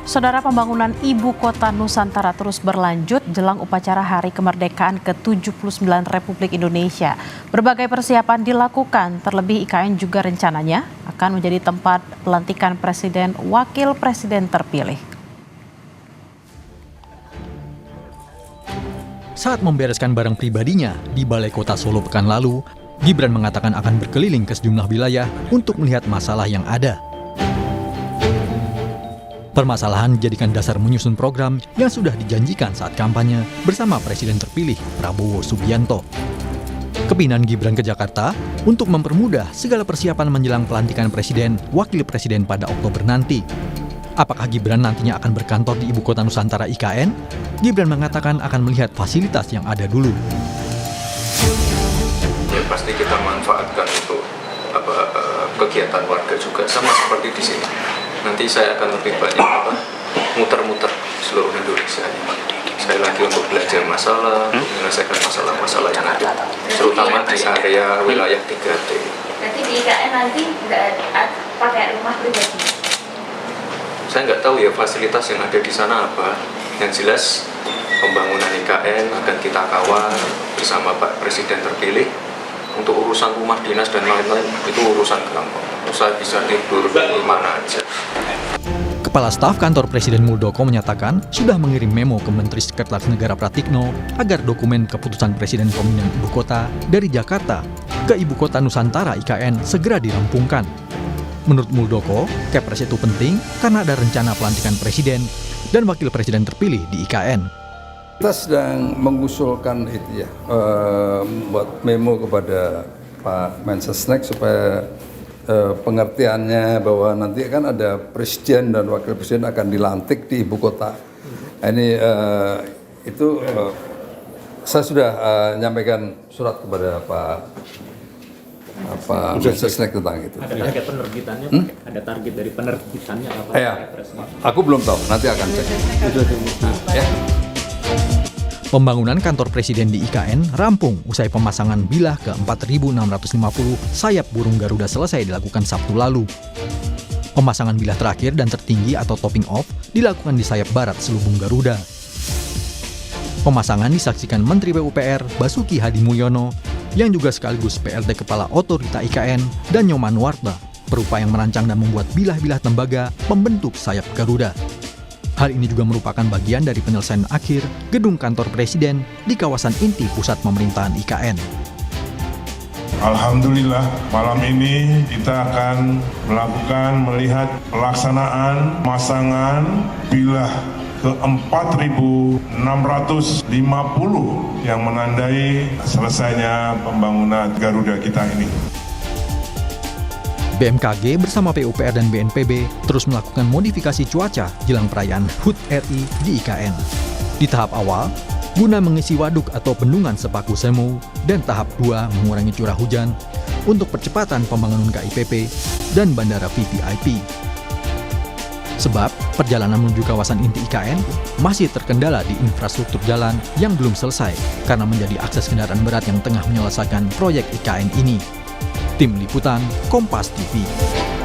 Saudara, pembangunan Ibu Kota Nusantara terus berlanjut jelang upacara Hari Kemerdekaan ke-79 Republik Indonesia. Berbagai persiapan dilakukan, terlebih IKN juga rencananya akan menjadi tempat pelantikan Presiden Wakil Presiden terpilih. Saat membereskan barang pribadinya di Balai Kota Solo pekan lalu, Gibran mengatakan akan berkeliling ke sejumlah wilayah untuk melihat masalah yang ada. Permasalahan dijadikan dasar menyusun program yang sudah dijanjikan saat kampanye bersama Presiden terpilih Prabowo Subianto. Kepindahan Gibran ke Jakarta untuk mempermudah segala persiapan menjelang pelantikan Presiden Wakil Presiden pada Oktober nanti. Apakah Gibran nantinya akan berkantor di Ibu Kota Nusantara IKN? Gibran mengatakan akan melihat fasilitas yang ada dulu. Ya, pasti kita manfaatkan untuk kegiatan warga juga, sama seperti di sini. Nanti saya akan lebih banyak muter-muter seluruh Indonesia. Saya lagi untuk belajar masalah, menyelesaikan masalah-masalah yang ada, terutama di area wilayah 3T. Nanti di IKN nanti nggak pakai rumah pribadi? Saya nggak tahu ya fasilitas yang ada di sana apa. Yang jelas pembangunan IKN akan kita kawal bersama Pak Presiden terpilih. Untuk urusan rumah dinas dan lain-lain itu urusan gampang. Saya bisa tidur di mana aja. Kepala Staf Kantor Presiden Muldoko menyatakan sudah mengirim memo ke Menteri Sekretaris Negara Pratikno agar dokumen keputusan Presiden pemindahan Ibu Kota dari Jakarta ke Ibu Kota Nusantara IKN segera dirampungkan. Menurut Muldoko, Kepres itu penting karena ada rencana pelantikan Presiden dan Wakil Presiden terpilih di IKN. Kita sedang mengusulkan itu ya, buat memo kepada Pak Mensesnek supaya pengertiannya bahwa nanti kan ada Presiden dan Wakil Presiden akan dilantik di Ibu Kota. Ini saya sudah nyampaikan surat kepada Pak Mensesnek tentang itu. Ada target penerbitannya, ada target dari penerbitannya apa? Ya, aku belum tahu, nanti akan cek. Ya. Pembangunan kantor Presiden di IKN rampung usai pemasangan bilah ke 4.650 sayap burung Garuda selesai dilakukan Sabtu lalu. Pemasangan bilah terakhir dan tertinggi atau topping off dilakukan di sayap barat selubung Garuda. Pemasangan disaksikan Menteri PUPR Basuki Hadi Mulyono yang juga sekaligus PLT Kepala Otorita IKN dan Nyoman Warta, perupa yang merancang dan membuat bilah-bilah tembaga pembentuk sayap Garuda. Hal ini juga merupakan bagian dari penyelesaian akhir gedung kantor Presiden di kawasan inti pusat pemerintahan IKN. Alhamdulillah, malam ini kita akan melihat pelaksanaan pemasangan bilah ke-4.650 yang menandai selesainya pembangunan Garuda kita ini. BMKG bersama PUPR dan BNPB terus melakukan modifikasi cuaca jelang perayaan HUT RI di IKN. Di tahap awal, guna mengisi waduk atau bendungan Sepaku Semo, dan tahap 2 mengurangi curah hujan untuk percepatan pembangunan KIPP dan Bandara VVIP. Sebab, perjalanan menuju kawasan inti IKN masih terkendala di infrastruktur jalan yang belum selesai karena menjadi akses kendaraan berat yang tengah menyelesaikan proyek IKN ini. Tim Liputan, Kompas TV.